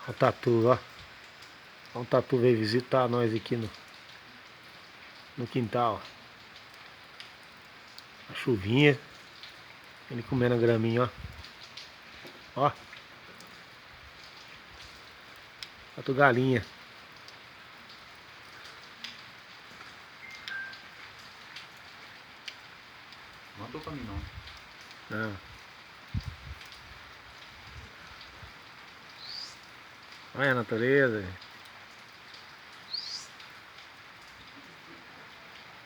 Olha o tatu, ó. Olha o tatu veio visitar nós aqui no quintal. A chuvinha. Ele comendo a graminha, ó. Ó. Tatu galinha. Não mandou pra mim não. Não. Olha a natureza.